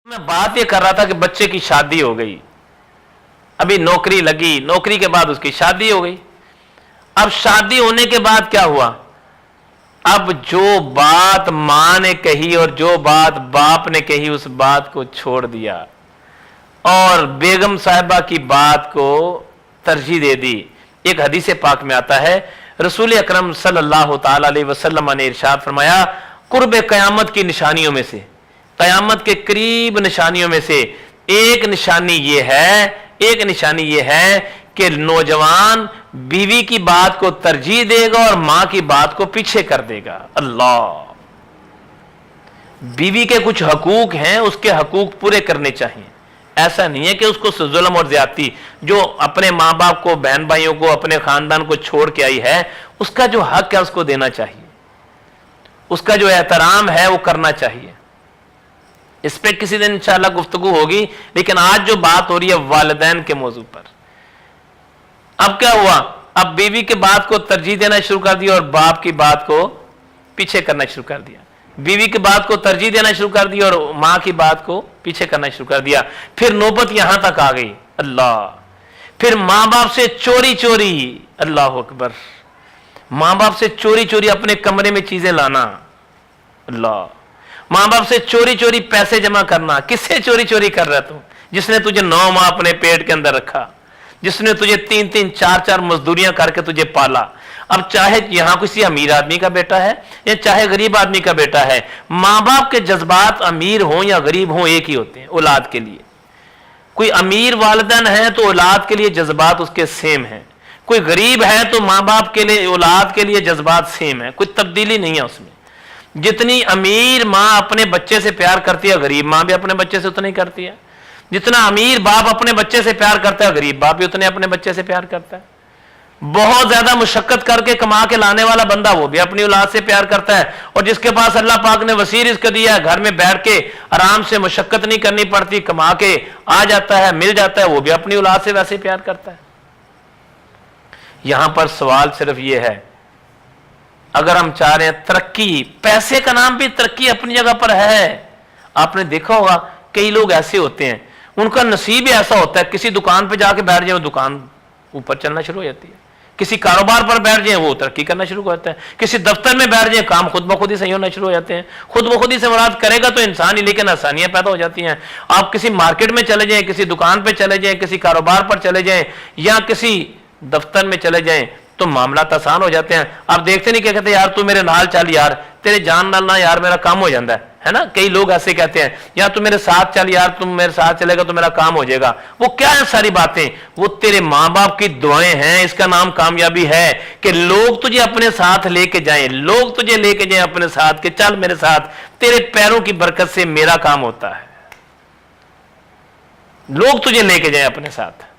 मैं बात ये कर रहा था कि बच्चे की शादी हो गई, अभी नौकरी लगी, नौकरी के बाद उसकी शादी हो गई। अब शादी होने के बाद क्या हुआ? अब जो बात मां ने कही और जो बात बाप ने कही उस बात को छोड़ दिया और बेगम साहिबा की बात को तरजीह दे दी। एक हदीस पाक में आता है, रसूल अकरम सल्लल्लाहु ताला अलैहि वसल्लम ने इरशाद फरमाया, कुर्ब क़यामत की निशानियों में से, क़यामत के करीब निशानियों में से एक निशानी ये है कि नौजवान बीवी की बात को तरजीह देगा और मां की बात को पीछे कर देगा। अल्लाह, बीवी के कुछ हकूक हैं, उसके हकूक पूरे करने चाहिए। ऐसा नहीं है कि उसको जुल्म और ज्यादती, जो अपने माँ बाप को, बहन भाइयों को, अपने खानदान को छोड़ के आई है, उसका जो हक है उसको देना चाहिए, उसका जो एहतराम है वो करना चाहिए। इस पे किसी दिन इंशाअल्लाह गुफ्तगू होगी, लेकिन आज जो बात हो रही है वालिदैन के मौजू पर। अब क्या हुआ? अब बीवी की बात को तरजीह देना शुरू कर दिया और बाप की बात को पीछे करना शुरू कर दिया। बीवी की बात को तरजीह देना शुरू कर दिया और मां की बात को पीछे करना शुरू कर दिया। फिर नौबत यहां तक आ गई, अल्लाह, फिर मां बाप से चोरी चोरी, अल्लाह अकबर, मां बाप से चोरी चोरी अपने कमरे में चीजें लाना, अल्लाह, मां बाप से चोरी चोरी पैसे जमा करना। किससे चोरी चोरी कर रहा तू? जिसने तुझे 9 माह अपने पेट के अंदर रखा, जिसने तुझे 3-3, 4-4 मजदूरियां करके तुझे पाला। अब चाहे यहां किसी अमीर आदमी का बेटा है या चाहे गरीब आदमी का बेटा है, मां बाप के जज्बात अमीर हों या गरीब हों एक ही होते हैं औलाद के लिए। कोई अमीर वालिदैन है तो औलाद के लिए जज्बात उसके सेम है, कोई गरीब है तो मां बाप के लिए, औलाद के लिए जज्बात सेम है, कोई तब्दीली नहीं है उसमें। जितनी अमीर मां अपने बच्चे से प्यार करती है, गरीब मां भी अपने बच्चे से उतना ही करती है। जितना अमीर बाप अपने बच्चे से प्यार करता है, गरीब बाप भी उतने अपने बच्चे से प्यार करता है। बहुत ज्यादा मुशक्कत करके कमा के लाने वाला बंदा वो भी अपनी औलाद से प्यार करता है, और जिसके पास अल्लाह पाक ने वसी रिज़्क़ दिया है, घर में बैठ के आराम से मुशक्कत नहीं करनी पड़ती, कमा के आ जाता है, मिल जाता है, वो भी अपनी औलाद से वैसे प्यार करता है। यहां पर सवाल सिर्फ ये है, अगर हम चाह रहे हैं तरक्की, पैसे का नाम भी तरक्की अपनी जगह पर है। आपने देखा होगा कई लोग ऐसे होते हैं, उनका नसीब ही ऐसा होता है, किसी दुकान पे जाके बैठ जाए वो दुकान ऊपर चलना शुरू हो जाती है, किसी कारोबार पर बैठ जाए वो तरक्की करना शुरू हो जाता है, किसी दफ्तर में बैठ जाए काम खुद ब खुद ही सही होना शुरू हो जाते हैं। खुद ब खुद ही से मुराद करेगा तो इंसान ही, लेकिन आसानियां पैदा हो जाती हैं। आप किसी मार्केट में चले जाएं, किसी दुकान पे चले जाएं, किसी कारोबार पर चले जाएं या किसी दफ्तर में चले जाएं तो मामला आसान हो जाते हैं। आप देखते नहीं, क्या कहते यार तू मेरे नाल चल यार, तेरे जान नाल ना यार मेरा काम हो जाता है ना। कई लोग ऐसे कहते हैं, या तू मेरे साथ चल यार, तुम मेरे साथ चलेगा तो मेरा काम हो जाएगा। वो क्या है सारी बातें? वो तेरे माँ बाप की दुआएं हैं। इसका नाम कामयाबी है कि लोग तुझे अपने साथ लेके जाएं, लोग तुझे लेके जाएं अपने साथ, कि चल मेरे साथ, तेरे पैरों की बरकत से मेरा काम होता है। लोग तुझे लेके जाएं अपने साथ।